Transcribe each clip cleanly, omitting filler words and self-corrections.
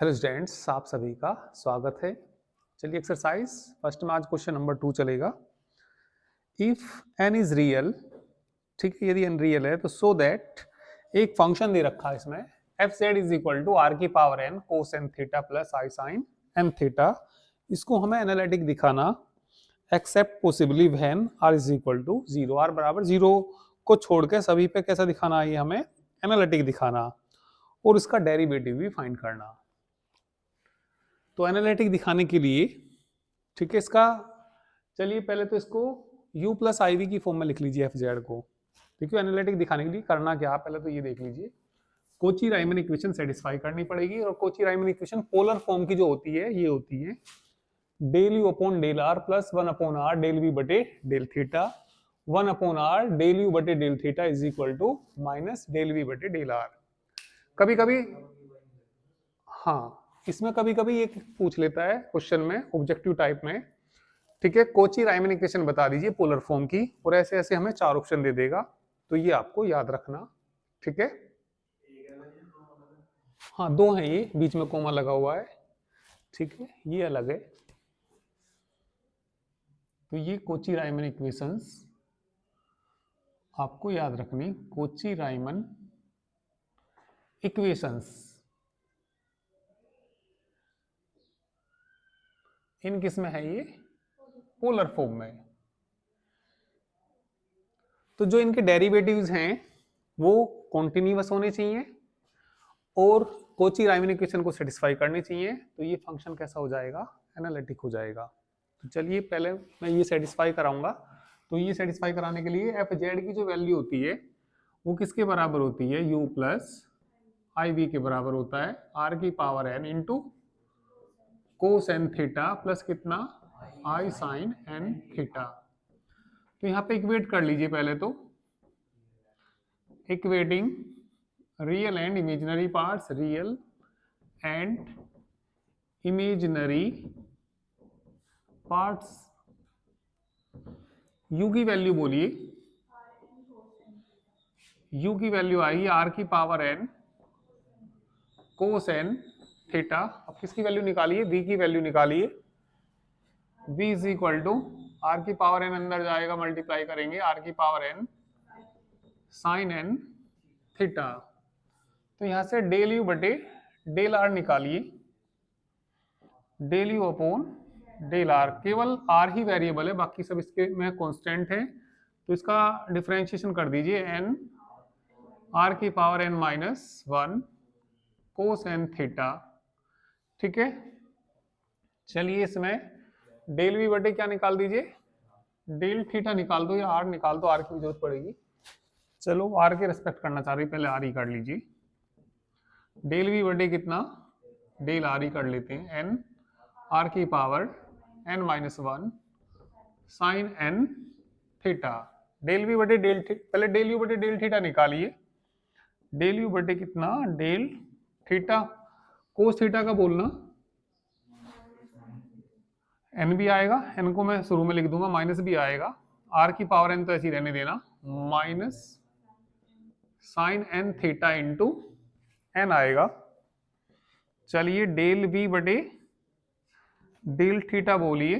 Hello students, आप सभी का स्वागत है। चलिए एक्सरसाइज फर्स्ट में आज क्वेश्चन नंबर 2 चलेगा। इफ n इज रियल, ठीक है, यदि n रियल है तो सो दैट एक फंक्शन दे रखा है इसमें f z is equal to r की power n cos n theta plus i sine n theta. इसको हमें एनालिटिक दिखाना except possibly when r is equal to zero, r बराबर जीरो को छोड़ के सभी पे कैसा दिखाना है, ये हमें एनालिटिक दिखाना और इसका डेरिवेटिव भी फाइंड करना। तो एनालिटिक दिखाने के लिए, ठीक है, इसका चलिए पहले तो इसको u प्लस आई वी की फॉर्म में लिख लीजिए एफ जेड को। ठीक है, एनालिटिक दिखाने के लिए करना क्या, पहले तो ये देख लीजिए, कोची राइमन इक्वेशन सेटिस्फाई करनी पड़ेगी। और Cauchy Riemann equation polar form की जो होती है ये होती है del u upon del r plus one upon r del v बटे del theta, one upon r del u बटे del theta is equal to minus del v बटे डेल आर। कभी कभी हाँ, इसमें कभी कभी ये पूछ लेता है क्वेश्चन में ऑब्जेक्टिव टाइप में, ठीक है, कोची राइमन इक्वेशन बता दीजिए पोलर फॉर्म की, और ऐसे ऐसे हमें 4 ऑप्शन दे देगा, तो ये आपको याद रखना। ठीक है, हाँ 2 हैं, ये बीच में कोमा लगा हुआ है, ठीक है, ये अलग है। तो ये कोची राइमन इक्वेशंस आपको याद रखनी, कोची राइमन इक्वेशंस इन किस में है, ये पोलर फॉर्म में। तो जो इनके डेरिवेटिव्स हैं वो कॉन्टिन्यूअस होने चाहिए और कोची राइमन इक्वेशन को सेटिस्फाई करनी चाहिए, तो ये फंक्शन कैसा हो जाएगा, एनालिटिक हो जाएगा। तो चलिए पहले मैं ये सेटिस्फाई कराऊंगा। तो ये सेटिस्फाई कराने के लिए एफ जेड की जो वैल्यू होती है वो किसके बराबर होती है, u प्लस आई वी के बराबर होता है आर की power n into cos n theta plus कितना आई साइन एन थीटा। तो यहाँ पे इक्वेट कर लीजिए पहले तो, equating real and imaginary parts, real and imaginary parts. u की वैल्यू बोलिए, u की वैल्यू आई आर की power n cos n theta. अब किसकी वैल्यू निकालिए, v की वैल्यू निकालिए, v is equal to r की पावर n अंदर जाएगा, मल्टीप्लाई करेंगे आर की power n sine n theta. तो यहां से डेल यू बटे डेल आर निकालिए, del u upon del r, केवल आर ही वेरिएबल है, बाकी सब इसके में कांस्टेंट है, तो इसका डिफरेंशिएशन कर दीजिए, एन आर की power n minus one cos n theta. ठीक है, चलिए इसमें डेल वी बटे क्या निकाल दीजिए, डेल थीटा निकाल दो या आर निकाल दो, आर की जरूरत पड़ेगी। चलो आर के रेस्पेक्ट करना चाह रही, पहले आर ही कर लीजिए, डेल वी बटे कितना, डेल आर ही कर लेते हैं, एन आर की power n minus one sine n theta. Del v बटे डेल पहले डेल यू बटे डेल थीटा निकालिए, डेल यू बटे कितना, डेल थीटा, कोस थीटा का बोलना n भी आएगा, n को मैं शुरू में लिख दूंगा, माइनस भी आएगा, r की पावर n तो ऐसी रहने देना, minus sine n theta into n आएगा। चलिए डेल v बटे डेल थीटा बोलिए,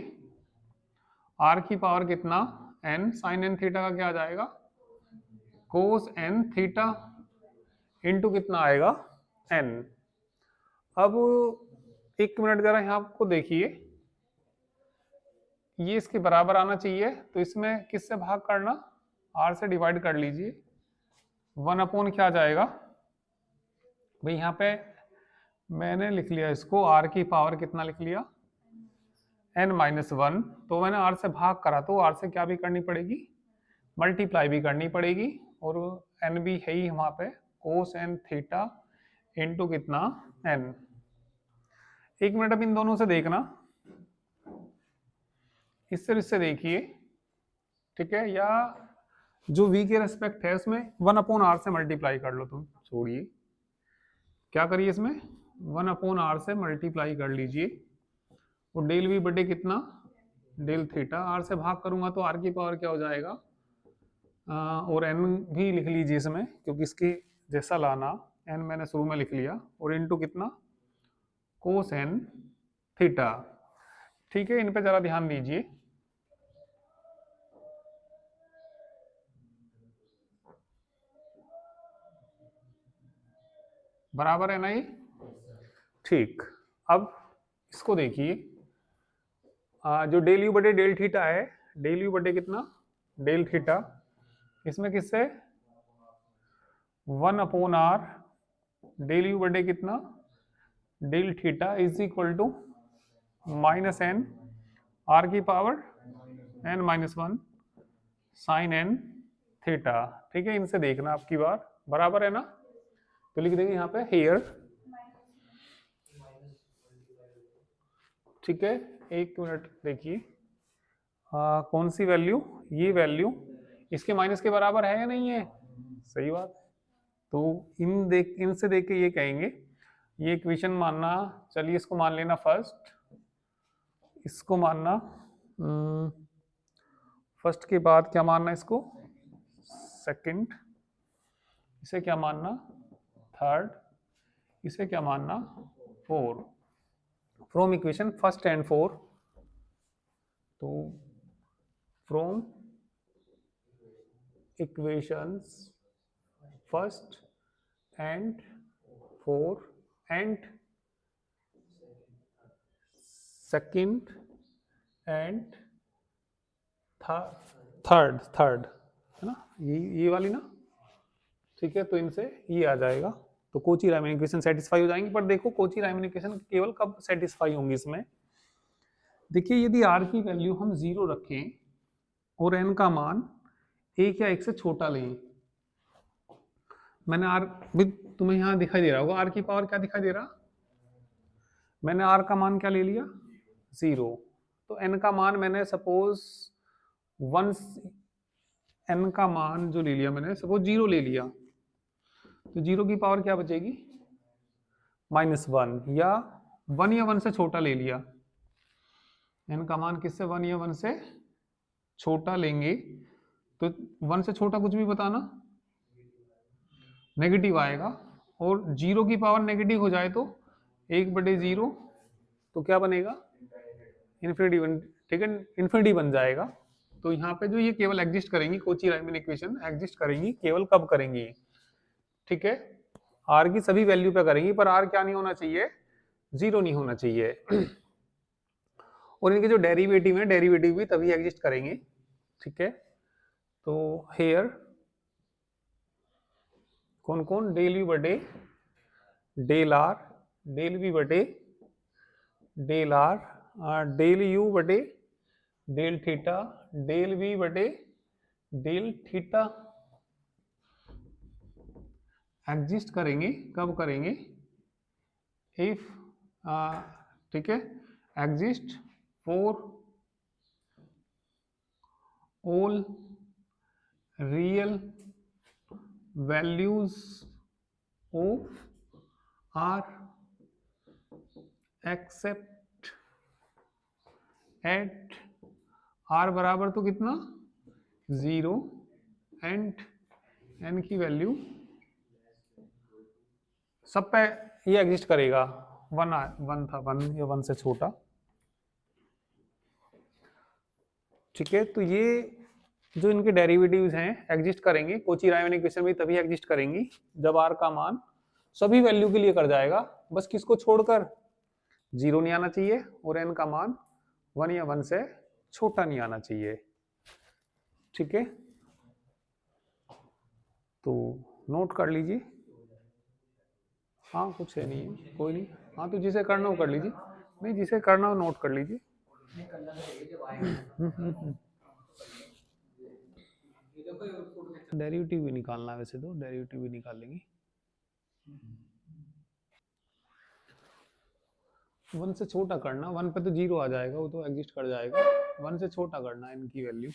r की पावर कितना n साइन n थीटा का क्या आ जाएगा, कोस n थीटा इंटू कितना आएगा n। अब एक मिनट जरा यहाँ आपको देखिए, ये इसके बराबर आना चाहिए, तो इसमें किससे भाग करना, r से डिवाइड कर लीजिए, वन अपॉन क्या आ जाएगा भाई, यहाँ पे मैंने लिख लिया इसको, r की पावर कितना लिख लिया n माइनस वन, तो मैंने r से भाग करा तो r से क्या भी करनी पड़ेगी, मल्टीप्लाई भी करनी पड़ेगी, और n भी है ही वहां पे, कोस n थीटा इंटू कितना n। एक मिनट अब इन दोनों से देखना, इससे देखिए, ठीक है, या जो v के रेस्पेक्ट है उसमें वन अपॉन आर से मल्टीप्लाई कर लो, तुम छोड़िए, क्या करिए इसमें वन अपॉन आर से मल्टीप्लाई कर लीजिए, और डेल वी बटे कितना, डेल थीटा, आर से भाग करूंगा तो आर की पावर क्या हो जाएगा, और n भी लिख लीजिए इसमें, क्योंकि इसके जैसा लाना, n मैंने शुरू में लिख लिया, और इनटू कितना कोसेन थीटा। ठीक है, इन पे जरा ध्यान दीजिए। बराबर है ना ये? ठीक। अब इसको देखिए, जो डेल यू बटे डेल थीटा है, डेल यू बटे कितना, डेल थीटा, इसमें किससे 1/r डेल यू बटे कितना, del theta is equal to -n r की power n-1 sine n theta. ठीक है, इनसे देखना आपकी बार, बराबर है ना? तो लिख देंगे यहाँ पे हेयर। ठीक है, एक मिनट देखिए, कौन सी वैल्यू, ये वैल्यू इसके माइनस के बराबर है या नहीं है? सही बात है। तो इनसे देख के ये कहेंगे, ये इक्वेशन मानना, चलिए इसको मान लेना फर्स्ट, इसको मानना फर्स्ट के बाद क्या मानना इसको, सेकंड, इसे क्या मानना थर्ड, इसे क्या मानना four, from equation first and four. तो from equations first and four and second and third है ना, ये वाली ना। ठीक है, तो इनसे ये आ जाएगा, तो कोची रायमन इक्वेशन सेटिस्फाई हो जाएंगी। पर देखो कोची रायमन इक्वेशन केवल कब सेटिस्फाई होंगी इसमें, देखिए यदि r की वैल्यू हम 0 रखें और n का मान 1 या 1 से छोटा लें, मैंने r भी तुम्हें यहाँ दिखाई दे रहा होगा, r की पावर क्या दिखाई दे रहा, मैंने r का मान क्या ले लिया 0, तो n का मान मैंने सपोज 1, n का मान जो ले लिया मैंने सपोज 0 ले लिया, तो 0 की पावर क्या बचेगी -1, या 1 या 1 से छोटा ले लिया, n का मान किससे 1 या 1 से छोटा लेंगे, तो 1 से छोटा कुछ भी बताना नेगेटिव आएगा, और 0 की पावर नेगेटिव हो जाए तो 1/0, तो क्या बनेगा इन्फिनिटी बन, ठीक है, इन्फिनिटी बन जाएगा। तो यहाँ पे जो ये केवल एग्जिस्ट करेंगी, कोची रायमन इक्वेशन एग्जिस्ट करेंगी केवल कब करेंगी, ठीक है, आर की सभी वैल्यू पे करेंगी, पर आर क्या नहीं होना चाहिए 0 नहीं होना चाहिए। और इनके जो डेरिवेटिव है, डेरिवेटिव भी तभी एग्जिस्ट करेंगे। ठीक है, तो हेयर कौन कौन, डेल यू बटे डेल आर, डेल वी बटे डेल आर, डेल यू बटे डेल थीटा, डेल वी बटे डेल थीटा एग्जिस्ट करेंगे, कब करेंगे इफ, ठीक है, exist for all real values of r except at r बराबर तो कितना 0 एंड n की वैल्यू सब पे ये एग्जिस्ट करेगा, 1 था 1 या 1 से छोटा। ठीक है, तो ये जो इनके डेरिवेटिव्स हैं एग्जिस्ट करेंगे, कोची रायमन इक्वेशन भी तभी एग्जिस्ट करेंगी जब r का मान सभी वैल्यू के लिए कर जाएगा, बस किसको छोड़कर 0 नहीं आना चाहिए, और n का मान 1 या 1 से छोटा नहीं आना चाहिए। ठीक है, तो नोट कर लीजिए। हाँ कुछ है नहीं है, कोई नहीं, हाँ तो जिसे करना हो कर लीजिए, नहीं जिसे करना हो नोट कर लीजिए। डेरिवेटिव भी निकालना है वैसे तो, डेरिवेटिव भी निकाल लेंगे। 1 से छोटा करना, 1 पे तो 0 आ जाएगा, वो तो एग्जिस्ट कर जाएगा, 1 से छोटा करना है इनकी वैल्यू।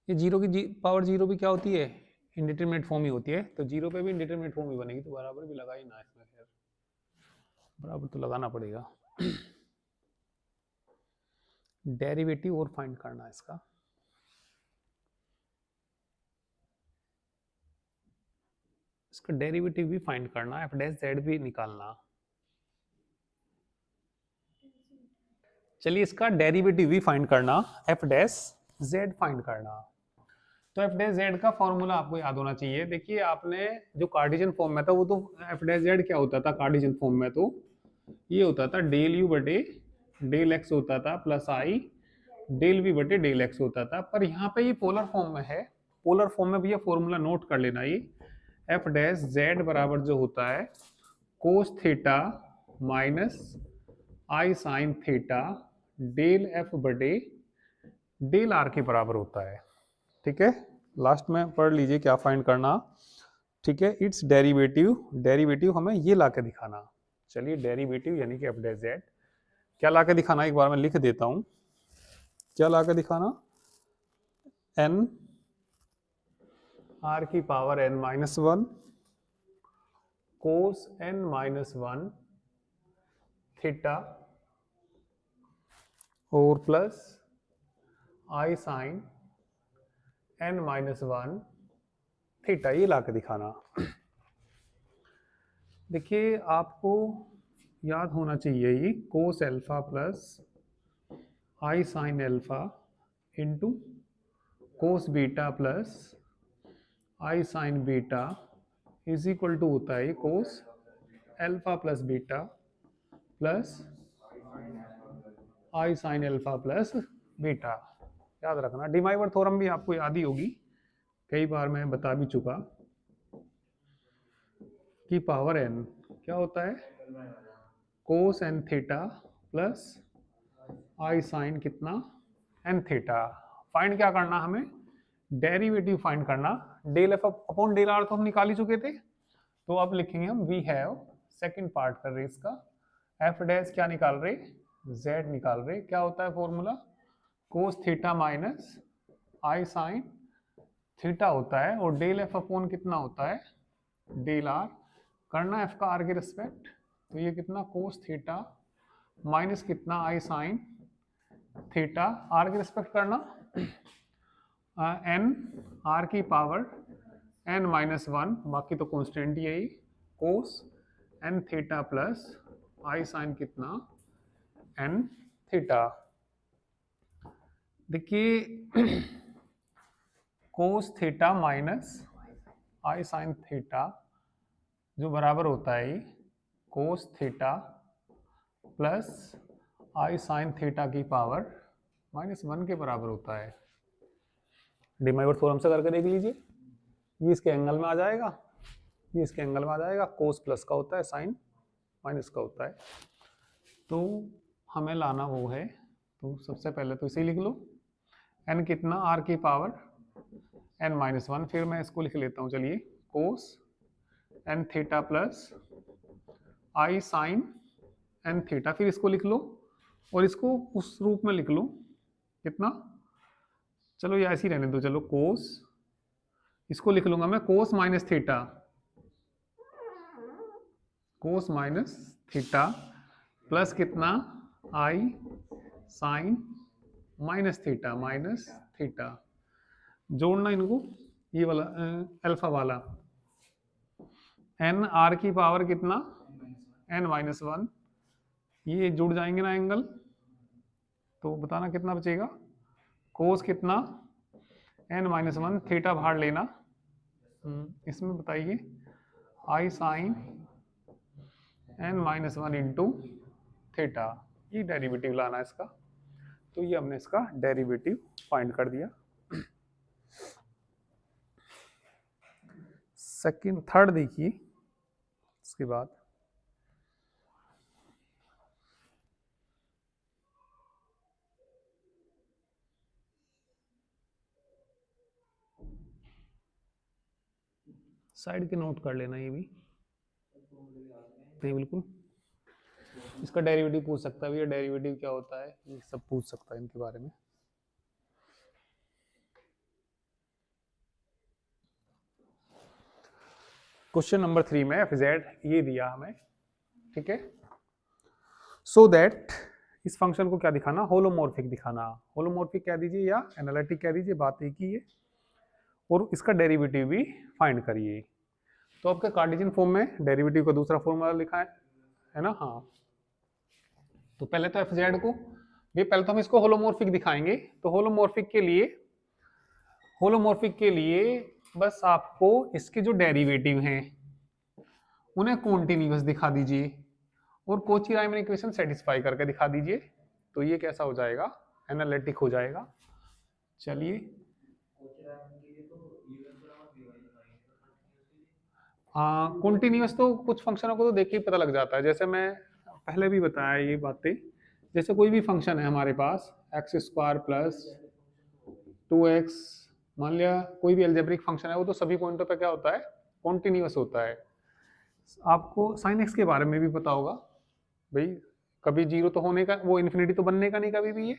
ये 0 की पावर 0 भी क्या होती है, इंडिटरमिनेट फॉर्म ही होती है, तो 0 पे भी इंडिटरमिनेट फॉर्म ही बनेगी, तो बराबर भी लगा ही ना इसमें, खैर बराबर तो लगाना पड़ेगा। डेरिवेटिव और फाइंड करना है इसका। इसका डेरिवेटिव भी फाइंड करना, एफ डैश जेड भी निकालना। चलिए इसका डेरिवेटिव भी फाइंड करना, एफ डैश जेड फाइंड करना। तो एफ डैश जेड का फॉर्मूला आपको याद होना चाहिए। देखिए आपने जो कार्टेशियन फॉर्म में था वो तो एफ डैश जेड क्या होता था कार्टेशियन फॉर्म में, तो ये होता था डेल यू बटे डेल एक्स होता था प्लस आई डेल वी बटे डेल एक्स होता था। पर यहाँ पे ये पोलर फॉर्म में है, पोलर फॉर्म में भी ये फॉर्मूला नोट कर लेना। ये एफ डैश जेड बराबर जो होता है कोस थीटा माइनस आई साइन थीटा डेल एफ बटे डेल आर के बराबर होता है। ठीक है, लास्ट में पढ़ लीजिए क्या फाइंड करना। ठीक है, इट्स डेरिवेटिव, डेरिवेटिव हमें ये ला के दिखाना। चलिए डेरिवेटिव यानी कि एफ डैश जेड क्या ला के दिखाना, एक बार मैं लिख देता हूं। क्या ला के दिखाना, एन आर की power n minus one cos n minus one theta और plus i sine n minus one theta, ये ला के दिखाना। देखिए आपको याद होना चाहिए ये cos alpha plus i sine alpha into cos beta plus i sine beta is equal to होता है cos alpha plus beta plus i sine alpha plus beta. याद रखना, डिमाइवर थ्योरम भी आपको याद ही होगी, कई बार मैं बता भी चुका। की पावर एन क्या होता है cos n theta plus i sine कितना एन थीटा। फाइंड क्या करना हमें, डेरिवेटिव फाइंड करना। Del f upon del r तो हम निकाल ही चुके थे, तो अब लिखेंगे हम वी हैव, सेकंड पार्ट कर रहे इसका, एफ डैश क्या निकाल रहे जेड निकाल रहे। क्या होता है फॉर्मूला कोस थीटा माइनस आई साइन थीटा होता है और डेल एफ अपॉन कितना होता है डेल आर। करना एफ का आर के रिस्पेक्ट, तो ये कितना कोस थीटा माइनस कितना आई साइन थीटा आर के रिस्पेक्ट करना एन आर की पावर एन माइनस वन, बाकी तो कॉन्स्टेंट ही है cos n theta plus i sine कितना एन थीटा। देखिए कोस थीटा माइनस आई साइन थीटा जो बराबर होता है cos theta plus i sine theta की पावर माइनस वन के बराबर होता है। डिमाइवर थ्योरम से करके देख लीजिए, ये इसके एंगल में आ जाएगा, ये इसके एंगल में आ जाएगा, कोस प्लस का होता है साइन माइनस का होता है। तो हमें लाना वो है, तो सबसे पहले तो इसे लिख लो, एन कितना आर की पावर एन माइनस वन, फिर मैं इसको लिख लेता हूँ, चलिए कोस n theta plus i sine n theta, फिर इसको लिख लो और इसको उस रूप में लिख लो कितना, चलो ये ऐसे ही रहने दो, चलो कोस, इसको लिख लूंगा मैं कोस माइनस थीटा, कोस माइनस थीटा प्लस कितना आई साइन माइनस थीटा, जोड़ना इनको, ये वाला अल्फा वाला, एन आर की पावर कितना एन माइनस वन, ये जुड़ जाएंगे ना एंगल, तो बताना कितना बचेगा कोस कितना एन माइनस वन थीटा बाहर लेना, इसमें बताइए i sine n minus one into theta, ये डेरिवेटिव लाना है इसका। तो ये हमने इसका डेरिवेटिव फाइंड कर दिया। सेकंड थर्ड देखिए, इसके बाद साइड के नोट कर लेना, ये भी नहीं बिल्कुल, इसका डेरिवेटिव पूछ सकता है, ये डेरिवेटिव क्या होता है, ये सब पूछ सकता है इनके बारे में। क्वेश्चन नंबर 3 में एफ जेड ये दिया हमें, ठीक है। सो दैट इस फंक्शन को क्या दिखाना, होलोमॉर्फिक दिखाना, होलोमॉर्फिक कह दीजिए या एनालिटिक कह दीजिए, बात एक ही है, और इसका डेरिवेटिव भी फाइंड करिए। तो आपके कार्टेशियन फॉर्म में डेरिवेटिव का दूसरा फॉर्मूला लिखा है ना। हाँ, तो पहले तो एफ जेड को, ये पहले तो हम इसको होलोमॉर्फिक दिखाएंगे। तो होलोमॉर्फिक के लिए बस आपको इसके जो डेरिवेटिव हैं उन्हें कॉन्टिन्यूअस दिखा दीजिए और कोची रायमन इक्वेशन सेटिस्फाई करके दिखा दीजिए। तो ये कैसा हो जाएगा, एनालिटिक हो जाएगा। चलिए, कॉन्टिन्यूअस तो कुछ फंक्शनों को तो देख के ही पता लग जाता है। जैसे मैं पहले भी बताया ये बातें, जैसे कोई भी फंक्शन है हमारे पास एक्स स्क्वायर प्लस 2x, मान लिया कोई भी अलजेब्रिक फंक्शन है, वो तो सभी पॉइंटों पे क्या होता है, कॉन्टिन्यूअस होता है। आपको साइन एक्स के बारे में भी पता होगा भाई, कभी जीरो तो होने का, वो इन्फिनिटी तो बनने का नहीं कभी भी ये,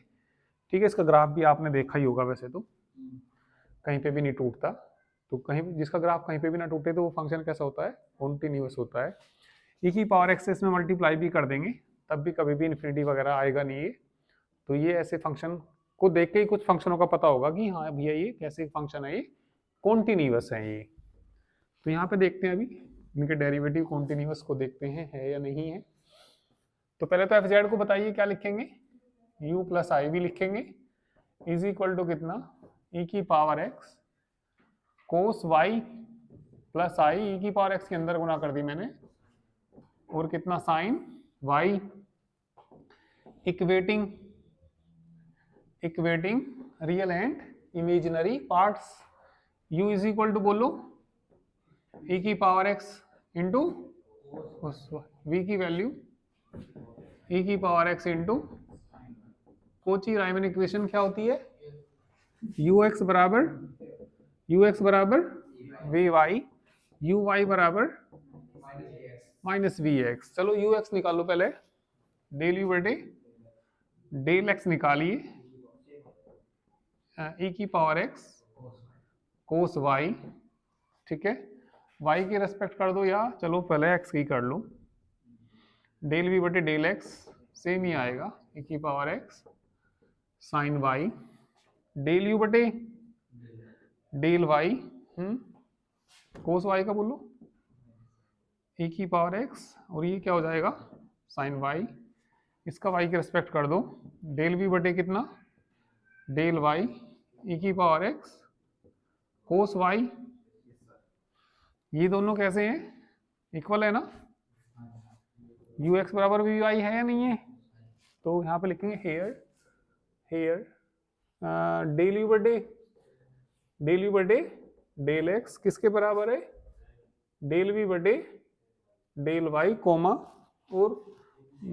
ठीक है। इसका ग्राफ भी आपने देखा ही होगा, वैसे तो कहीं पे भी नहीं टूटता। तो कहीं जिसका ग्राफ कहीं पे भी ना टूटे तो वो फंक्शन कैसा होता है, कॉन्टिन्यूअस होता है। ई की पावर एक्स से में मल्टीप्लाई भी कर देंगे तब भी कभी भी इन्फिनिटी वगैरह आएगा नहीं ये। तो ये ऐसे फंक्शन को देख के ही कुछ फंक्शनों का पता होगा कि हाँ भैया ये कैसे फंक्शन है, ये कॉन्टिन्यूअस है ये। तो यहाँ पे देखते हैं अभी इनके डेरिवेटिव कॉन्टिन्यूअस को देखते हैं है या नहीं है। तो पहले तो एफ जेड को बताइए क्या लिखेंगे, u प्लस आई भी लिखेंगे इज इक्वल टू कितना, e की power x cos y plus i, e की पावर x के अंदर गुना कर दी मैंने, और कितना sine y, equating real and imaginary parts. u is equal to बोलो e की पावर x इंटू v की वैल्यू e की power x into Cauchy Riemann equation क्या होती है, ux बराबर वी वाई, यू वाई बराबर माइनस वी एक्स। चलो ux निकालो पहले, डेल यू बटे डेल एक्स निकालिए, e की पावर x कोस y, ठीक है। y की रेस्पेक्ट कर दो, या चलो पहले x की कर लो, डेल v बटे डेल x सेम ही आएगा, e की power x sine y, del u बटे डेल y, कोस y का बोलो, e की पावर x, और ये क्या हो जाएगा साइन y, इसका y की रेस्पेक्ट कर दो, डेल v बटे कितना डेल y, e की पावर x कोस y। ये दोनों कैसे हैं, इक्वल है ना, ux बराबर वी वाई है या नहीं है। तो यहाँ पे लिखेंगे हेयर डेल यू बटे डेल एक्स किसके बराबर है, डेल वी बटे डेल वाई कोमा और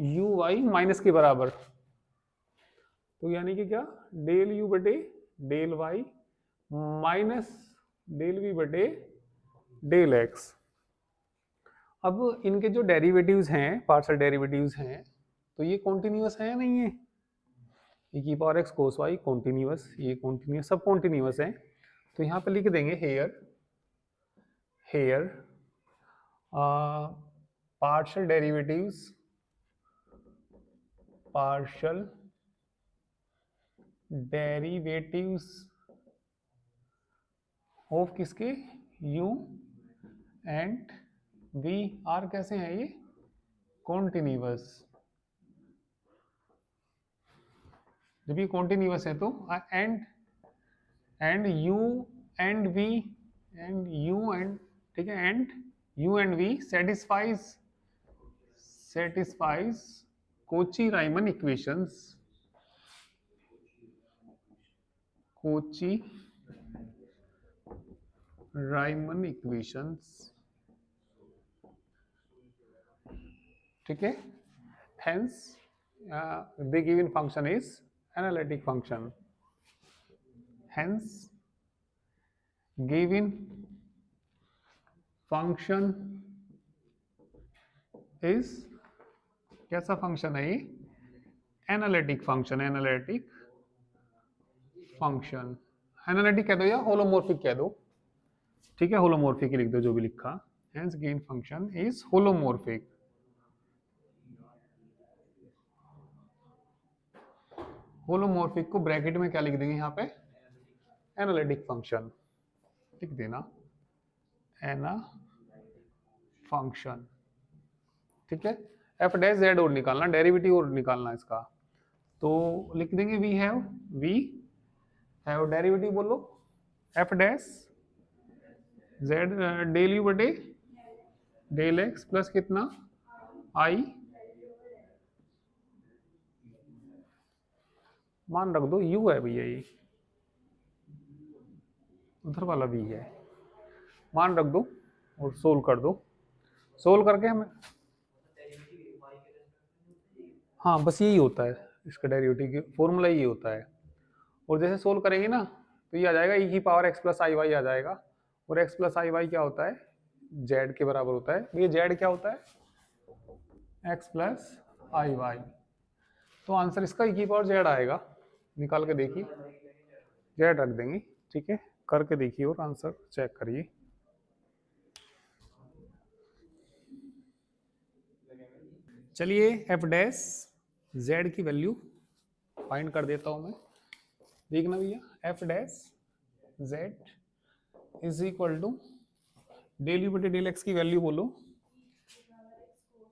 यू वाई माइनस के बराबर। तो यानी कि क्या, डेल यू बटे del y minus del v बटे डेल एक्स। अब इनके जो डेरिवेटिव्स हैं, पार्शियल डेरिवेटिव्स हैं, तो ये कॉन्टिन्यूअस है या नहीं है, e की power x cos y continuous, ये कॉन्टिन्यूअस, सब कॉन्टिन्यूअस है। तो यहाँ पे लिख देंगे हेयर पार्शियल डेरिवेटिव्स ऑफ किसके, u एंड v आर कैसे हैं ये, कॉन्टिन्यूअस। जब ये कॉन्टिन्यूअस है तो and u and v and u and, ठीक है, and u and v satisfies Kochi Riemann equations, Kochi Riemann equations, ठीक है। Hence the given function is analytic function, hence given function is कैसा फंक्शन है ये, एनालिटिक फंक्शन, एनालिटिक कह दो या होलोमॉर्फिक कह दो, ठीक है, होलोमॉर्फिक लिख दो जो भी लिखा, hence given function is holomorphic. Holomorphic को ब्रैकेट में क्या लिख देंगे यहाँ पे, एनालिटिक फंक्शन लिख देना, एनालिटिक फंक्शन, ठीक है। एफ डैश जेड और निकालना, डेरिवेटिव और निकालना इसका, तो लिख देंगे वी हैव डेरिवेटिव बोलो f dash z del u बटे डेल एक्स प्लस कितना आई, मान रख दो यू है भैया, ये उधर वाला भी है, मान रख दो और सोल्व कर दो। सोल्व करके हमें, हाँ बस यही होता है इसका डेरिवेटिव की फॉर्मूला यही होता है। और जैसे सोल्व करेंगे ना तो ये आ जाएगा ई की power x plus i Y आ जाएगा, और एक्स प्लस आई वाई क्या होता है, जेड के बराबर होता है। ये जेड क्या होता है, एक्स प्लस आई वाई, तो आंसर इसका ई की पावर जेड आएगा। निकाल के देखिए, जेड रख देंगे, ठीक है, करके देखिए और आंसर चेक करिए। चलिए एफ डैश जेड की वैल्यू फाइंड कर देता हूं मैं, देखना भैया, f dash z is equal to del u बटे डेल एक्स की वैल्यू बोलो,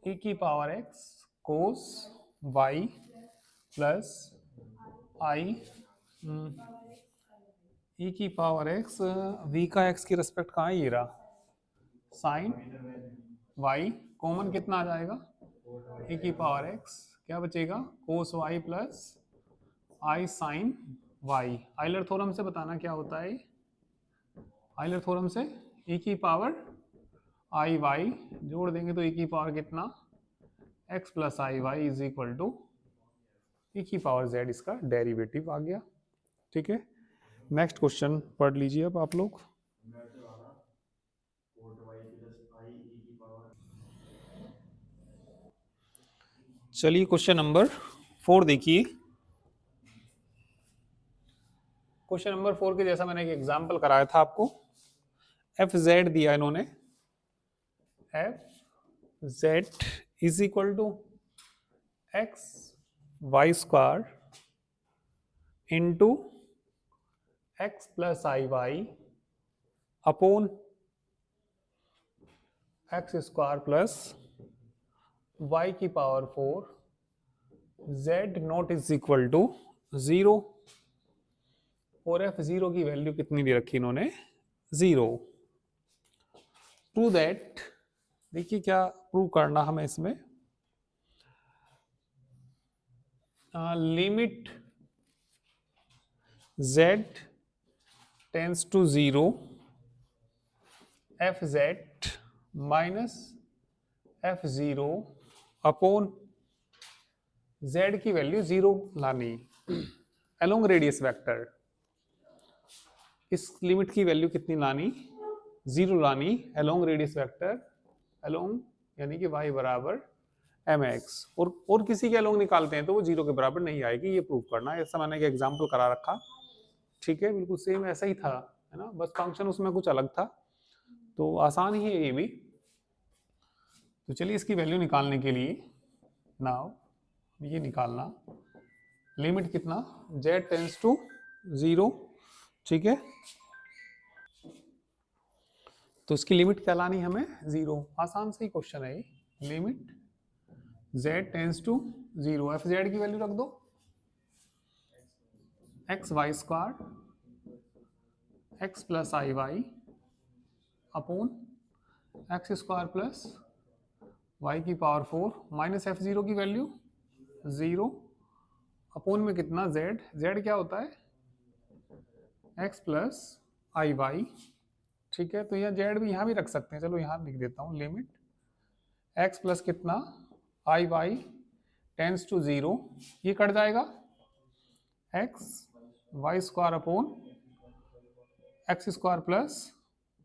e की power x cos y plus i e की पावर एक्स, v का x की रिस्पेक्ट कहाँ है, ये रहा साइन y, कॉमन कितना आ जाएगा e की पावर x, क्या बचेगा cos y plus i sine y। Euler theorem से बताना क्या होता है, आइलर थ्योरम से e की पावर आई वाई जोड़ देंगे तो e की पावर कितना x plus i y is equal to e की पावर z, इसका डेरिवेटिव आ गया, ठीक है। नेक्स्ट क्वेश्चन पढ़ लीजिए अब आप लोग। चलिए क्वेश्चन नंबर 4 देखिए। क्वेश्चन नंबर 4 के जैसा मैंने एक एग्जांपल कराया था आपको, एफ जेड दिया इन्होंने, f z is equal to x y square into x plus i y upon x square plus y की power 4, z not is equal to 0, और एफ जीरो की वैल्यू कितनी दे रखी इन्होंने 0। प्रूव दैट, देखिए क्या प्रूव करना हमें इसमें, limit z tends to 0 f z minus f zero upon z की वैल्यू 0 लानी अलोंग रेडियस वेक्टर, इस लिमिट की वैल्यू कितनी लानी 0 लानी अलोंग रेडियस वेक्टर, अलोंग यानी कि y बराबर mx, और किसी के अलोंग निकालते हैं तो वो 0 के बराबर नहीं आएगी, ये प्रूव करना है। ऐसा मैंने एक एग्जांपल करा रखा, ठीक है, बिल्कुल सेम ऐसा ही था, है ना, बस फंक्शन उसमें कुछ अलग था, तो आसान ही है ये भी। तो चलिए इसकी वैल्यू निकालने के लिए नाउ ये निकालना, लिमिट कितना z टेंस टू 0, ठीक है, तो इसकी लिमिट क्या लानी हमें 0, आसान से ही क्वेश्चन है ये, limit z tends to 0, f z की वैल्यू रख दो x y square x plus i y upon x square plus y की पावर 4 माइनस एफ जीरो की वैल्यू 0 अपॉन में कितना z, z क्या होता है x प्लस आई वाई, ठीक है, तो यहाँ z भी यहाँ भी रख सकते हैं, चलो यहाँ लिख देता हूँ, लिमिट x प्लस कितना आई वाई टेंस टू 0, ये कट जाएगा x y square upon x square plus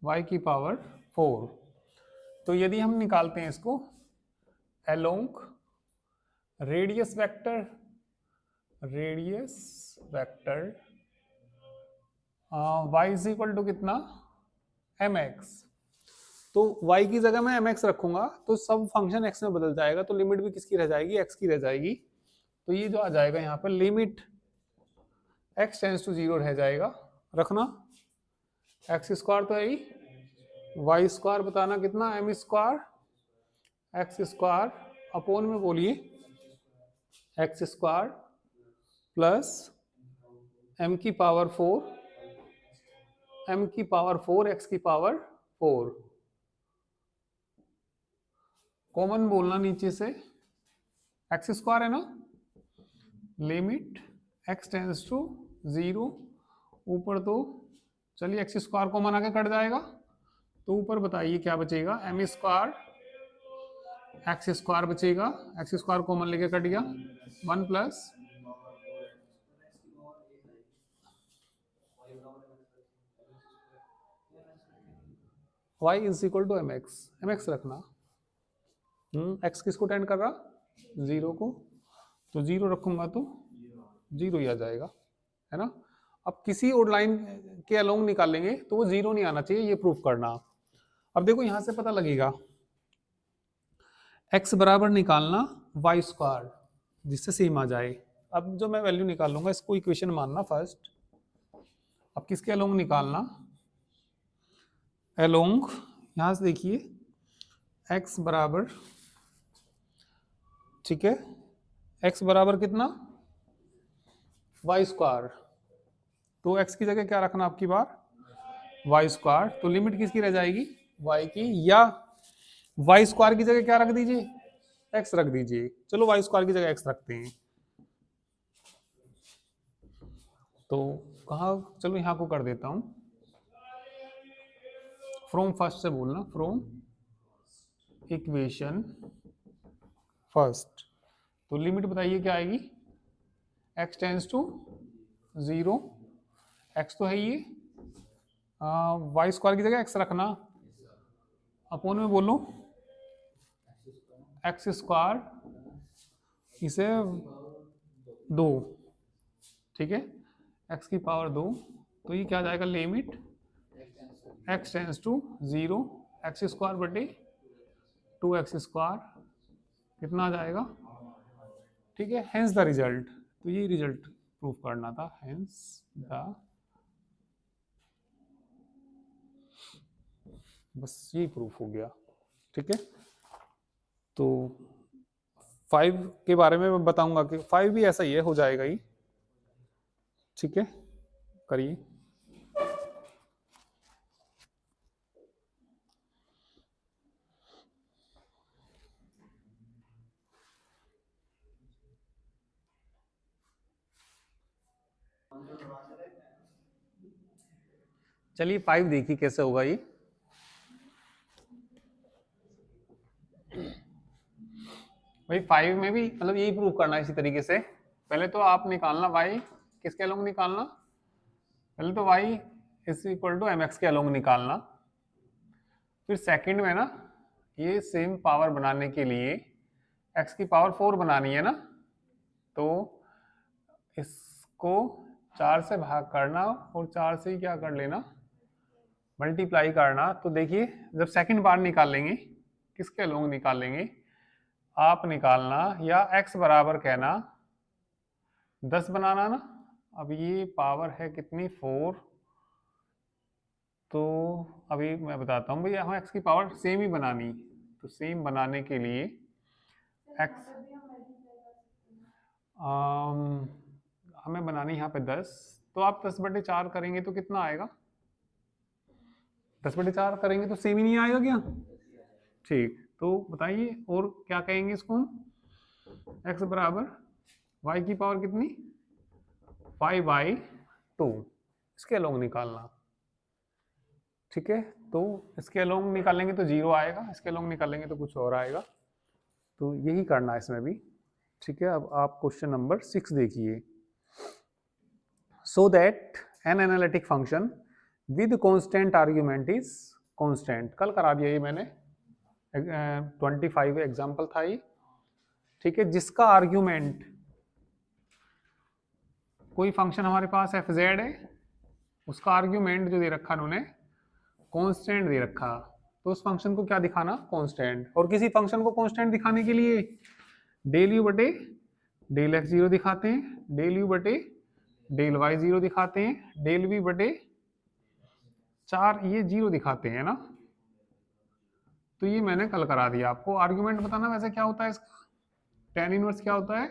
y की पावर 4। तो यदि हम निकालते हैं इसको along radius vector, radius vector y is equal to कितना mx, तो y की जगह मैं mx रखूंगा तो सब फंक्शन x में बदल जाएगा, तो लिमिट भी किसकी रह जाएगी x की रह जाएगी, तो ये जो आ जाएगा यहाँ पर लिमिट x टेंस टू 0 रह जाएगा, रखना एक्स स्क्वायर तो है ही, वाई स्क्वायर बताना कितना m square x square upon में बोलिए एक्स स्क्वायर प्लस m की पावर 4 m की पावर 4 x की पावर 4 कॉमन बोलना नीचे से एक्स स्क्वायर है ना, लिमिट x टेंस टू 0 ऊपर तो चलिए एक्स स्क्वायर कॉमन आके कट जाएगा तो ऊपर बताइए क्या बचेगा, एम स्क्वायर एक्स स्क्वायर बचेगा, एक्स स्क्वायर कॉमन लेके कट गया 1 plus y is equal to m x रखना। एक्स किसको टेंड कर रहा, 0 को, तो 0 रखूंगा तो 0 ही आ जाएगा, है ना। अब किसी और लाइन के अलोंग निकालेंगे तो वो 0 नहीं आना चाहिए, ये प्रूफ करना। अब देखो यहां से पता लगेगा x बराबर निकालना वाई स्क्वायर जिससे सेम आ जाए। अब जो मैं वैल्यू निकाल लूंगा इसको इक्वेशन मानना फर्स्ट। अब किसके अलोंग निकालना, अलोंग, यहां से देखिए x बराबर, ठीक है, x बराबर कितना वाई स्क्वायर, तो x की जगह क्या रखना आपकी बार वाई स्क्वायर, तो लिमिट किसकी रह जाएगी y की, या वाई स्क्वायर की जगह क्या रख दीजिए x रख दीजिए। चलो वाई स्क्वायर की जगह x रखते हैं, तो कहा, चलो यहां को कर देता हूं, फ्रॉम फर्स्ट से बोलना, फ्रॉम इक्वेशन फर्स्ट, तो लिमिट बताइए क्या आएगी, x टेंस टू 0, x तो है ये, वाई स्क्वायर की जगह x रखना, अपोन में बोलो एक्स स्क्वायर, इसे 2, ठीक है, x की पावर 2, तो ये क्या आ जाएगा, limit x tends to 0 x square बटे 2x स्क्वायर, कितना आ जाएगा, ठीक है, हेंस द रिजल्ट, तो ये रिजल्ट प्रूफ करना था, हेंस द, बस ये प्रूफ हो गया, ठीक है। तो 5 के बारे में मैं बताऊंगा कि 5 भी ऐसा ही है, हो जाएगा ही, ठीक है, करिए। चलिए 5 देखिए कैसे होगा ये, भाई 5 में भी मतलब यही प्रूव करना है इसी तरीके से। पहले तो आप निकालना y किसके अलोंग निकालना, पहले तो y is equal to m x के अलोंग निकालना, फिर सेकंड में ना ये सेम पावर बनाने के लिए x की पावर 4 बनानी है ना, तो इसको 4 से भाग करना और 4 से ही क्या कर लेना, मल्टीप्लाई करना। तो देखिए जब सेकंड बार निकालेंगे किसके अलोंग निकालेंगे, आप निकालना या x बराबर कहना 10 बनाना ना, अब ये पावर है कितनी 4, तो अभी मैं बताता हूँ भैया, हमें x की पावर सेम ही बनानी, तो सेम बनाने के लिए x हमें बनानी यहाँ पे 10, तो आप 10/4 करेंगे तो कितना आएगा, 10/4 करेंगे तो सेम ही नहीं आएगा क्या, ठीक, तो बताइए और क्या कहेंगे इसको हम, x बराबर y की पावर कितनी 5/2, इसके अलोंग निकालना, ठीक है, तो इसके अलोंग निकालेंगे तो 0 आएगा, इसके अलोंग निकालेंगे तो कुछ और आएगा, तो यही करना है इसमें भी, ठीक है। अब आप क्वेश्चन नंबर 6 देखिए, so that an analytic function with constant argument is constant, कल करा दिया ये मैंने, 25 एग्जाम्पल था ये, ठीक है, जिसका आर्ग्यूमेंट कोई फंक्शन हमारे पास एफ जेड है, उसका आर्ग्यूमेंट जो दे रखा उन्होंने कांस्टेंट दे रखा, तो उस फंक्शन को क्या दिखाना कांस्टेंट, और किसी फंक्शन को कांस्टेंट दिखाने के लिए डेल यू बटे डेल एक्स 0 दिखाते हैं, डेल यू बटे डेल वाई 0 दिखाते हैं, डेल वी बटे 4 ये 0 दिखाते हैं ना, तो ये मैंने कल करा दिया आपको। आर्ग्यूमेंट बताना वैसे क्या होता है इसका, tan इनवर्स क्या होता है,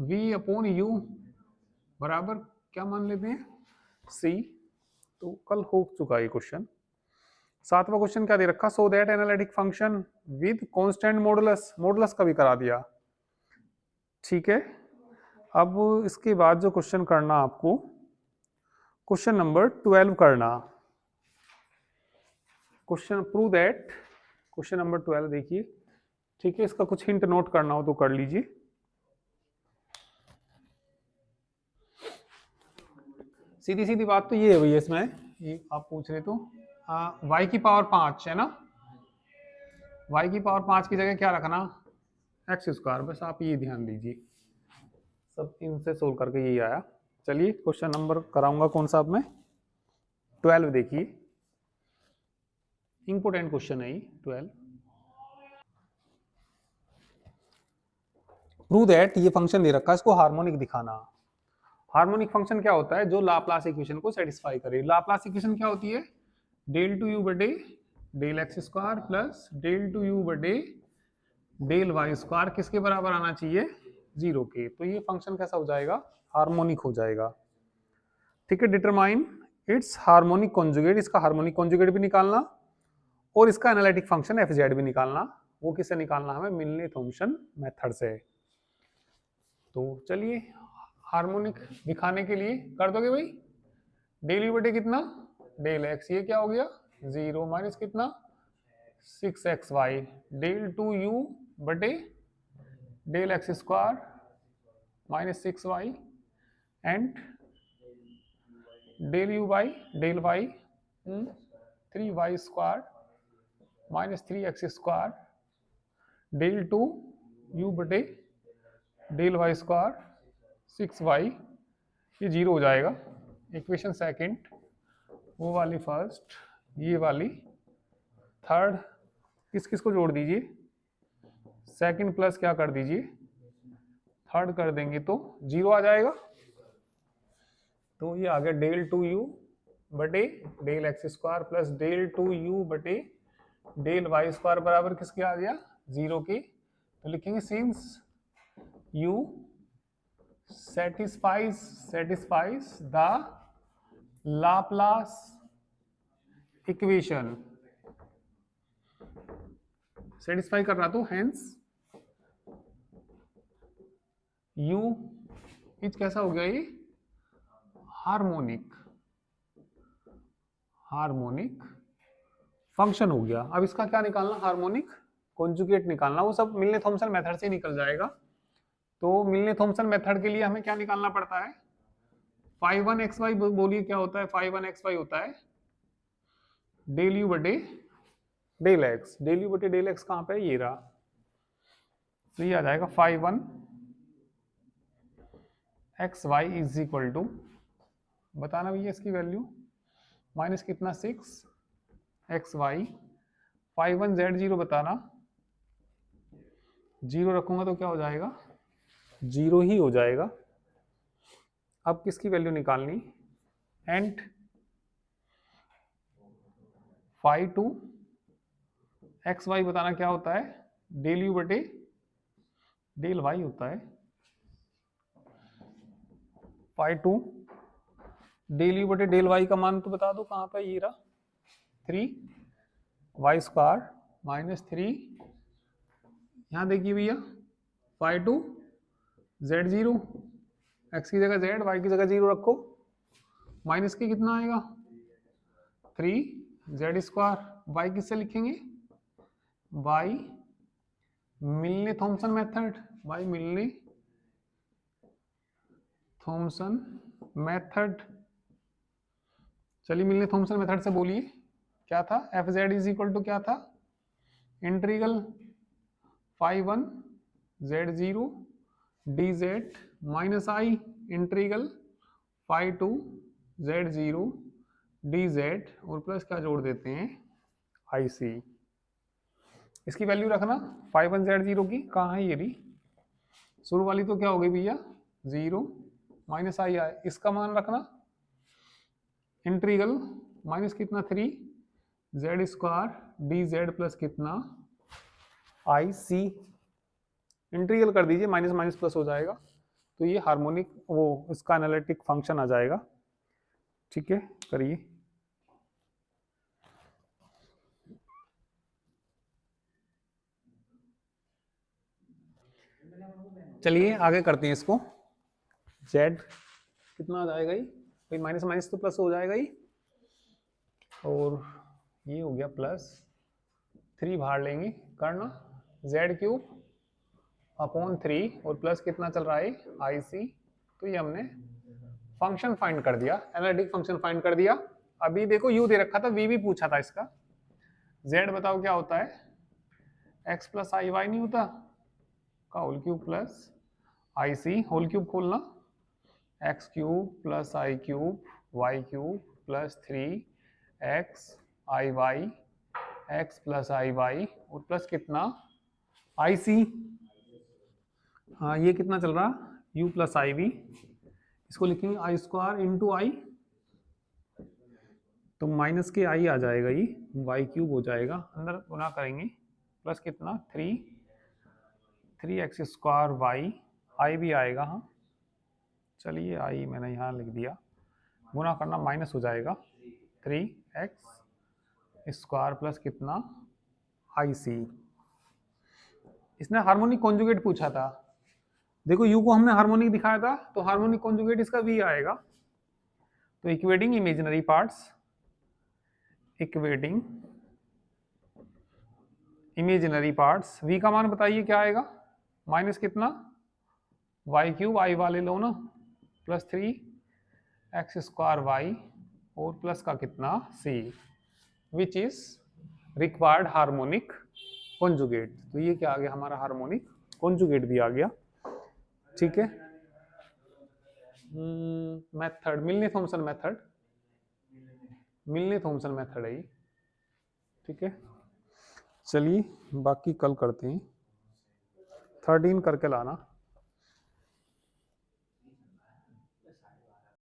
v/u बराबर क्या मान लेते हैं, c। तो कल हो चुका ये क्वेश्चन। 7वां क्वेश्चन क्या दे रखा, so that analytic function with constant modulus, modulus का भी करा दिया, ठीक है। अब इसके बाद जो क्वेश्चन करना आपको, क्वेश्चन नंबर 12 करना, question prove that, question number 12 देखिए, ठीक है। इसका कुछ हिंट नोट करना हो तो कर लीजिए। सीधी सीधी बात तो ये है भैया, इसमें ये आप पूछ रहे तो y की पावर 5 है ना, y की पावर 5 की जगह क्या रखना, x²। बस आप ये ध्यान दीजिए, सब इनसे सोल्व करके यही आया। चलिए क्वेश्चन नंबर कराऊंगा कौन सा अब मैं, 12 देखिए, इंपोर्टेंट क्वेश्चन है ये 12। प्रूव दैट, ये फंक्शन दे रखा है, इसको हार्मोनिक दिखाना। हार्मोनिक फंक्शन क्या होता है, जो लाप्लास इक्वेशन को सेटिस्फाई करे। लाप्लास इक्वेशन क्या होती है, डेल टू यू बटे del x square plus del two u बटे डेल वाई स्क्वायर किसके बराबर आना चाहिए, 0 के। तो ये फंक्शन कैसा हो जाएगा, हार्मोनिक हो जाएगा, ठीक है। डिटरमाइन इट्स हार्मोनिक कॉन्जुगेट, इसका हार्मोनिक कॉन्जुगेट भी निकालना और इसका एनालिटिक फंक्शन एफ जेड भी निकालना। वो किससे निकालना, हमें मिलने थॉम्सन मेथड से। तो चलिए हार्मोनिक दिखाने के लिए कर दोगे भाई, डेल यू बटे कितना, डेल एक्स, ये क्या हो गया 0 माइनस कितना 6xy, डेल टू यू बटे del x square minus 6y and del u by del y 3y square minus 3x square, del two u बटे डेल वाई स्क्वायर 6y, ये 0 हो जाएगा। इक्वेशन सेकंड, वो वाली फर्स्ट, ये वाली थर्ड, किस किस को जोड़ दीजिए, सेकंड प्लस क्या कर दीजिए थर्ड कर देंगे तो 0 आ जाएगा। तो ये आ गया डेल टू यू बटे del x square plus del two u बटे डेल वाई स्क्वायर बराबर किसके आ गया 0 के। तो लिखेंगे since u satisfies the Laplace equation, satisfy कर रहा तो हेंस u इज कैसा हो गया, ये हार्मोनिक, हार्मोनिक फंक्शन हो गया। अब इसका क्या निकालना, हार्मोनिक कॉन्जुगेट निकालना, वो सब मिलने थॉम्सन मेथड से निकल जाएगा। तो मिलने थॉम्सन मेथड के लिए हमें क्या निकालना पड़ता है, फाई 1xy, बोलिए क्या होता है, फाई 1xy होता है डेल यू बटे डेल एक्स, डेल यू बटे डेल एक्स कहां पे है, ये रहा। तो ये आ जाएगा phi 1xy is equal to, बताना भैया इसकी वैल्यू, माइनस कितना 6xy, फाई 1z0 बताना, 0 रखूंगा तो क्या हो जाएगा 0 ही हो जाएगा। अब किसकी वैल्यू निकालनी, एंड फाई 2xy बताना क्या होता है, डेल यू बटे डेल वाई होता है। फाई 2 डेल यू बटे डेल वाई का मान तो बता दो कहां पे, ये रहा 3y स्क्वायर माइनस 3, यहां देखिए भैया फाई 2 z0, x की जगह z, y की जगह 0 रखो, माइनस के कितना आएगा 3z स्क्वायर, y किससे लिखेंगे, y Milne Thomson method, y Milne Thomson method. चलिए मिलने थॉम्सन मेथड से बोलिए क्या था, f z is equal to क्या था, integral phi 1z0 dz minus i integral phi 2z0 dz और प्लस क्या जोड़ देते हैं IC। इसकी वैल्यू रखना फाई 1z0 की, कहाँ है ये रही, शुरू वाली तो क्या हो गई भैया 0 माइनस आई आए, इसका मान रखना इंटीग्रल माइनस कितना 3 Z square D Z plus कितना आई सी, इंटीग्रल कर दीजिए, माइनस माइनस प्लस हो जाएगा, तो ये हार्मोनिक वो इसका एनालिटिक फंक्शन आ जाएगा। ठीक है, करिए। चलिए आगे करते हैं इसको। z कितना आ जाएगा, ये माइनस माइनस तो प्लस हो जाएगा ही, और ये हो गया प्लस 3 बाहर लेंगे करना, z क्यूब अपॉन 3 और प्लस कितना चल रहा है आई सी। तो ये हमने फंक्शन फाइंड कर दिया, एनालिटिक फंक्शन फाइंड कर दिया। अभी देखो यू दे रखा था, वी भी पूछा था इसका। z बताओ क्या होता है, x प्लस आई वाई नहीं होता का whole cube plus i c whole cube खोलना, x cube plus i cube y cube plus 3x i y x plus i y और प्लस कितना आई सी। हाँ ये कितना चल रहा, u प्लस आई वी, इसको लिखेंगे आई स्क्वायर इंटू आई, तो माइनस के आई आ जाएगा, ये वाई क्यूब हो जाएगा, अंदर गुना करेंगे प्लस कितना 3x स्क्वायर वाई, आई भी आएगा। हाँ चलिए आई मैंने यहाँ लिख दिया, गुना करना माइनस हो जाएगा 3x स्क्वायर प्लस कितना आई सी। इसने हार्मोनिक कॉन्जुगेट पूछा था, देखो u को हमने हार्मोनिक दिखाया था, तो हार्मोनिक कॉन्जुगेट इसका v आएगा। तो equating imaginary parts, equating imaginary parts, v का मान बताइए क्या आएगा, माइनस कितना वाई क्यूब आई वाले लो ना प्लस 3x स्क्वायर वाई और प्लस का कितना c, which is required harmonic conjugate. तो ये क्या आ गया हमारा, हार्मोनिक कॉन्जुगेट भी आ गया। ठीक है, मेथड मिलने थॉमसन मेथड, मिलने थॉमसन मेथड है ये। ठीक है, चलिए बाकी कल करते हैं, 13 करके लाना।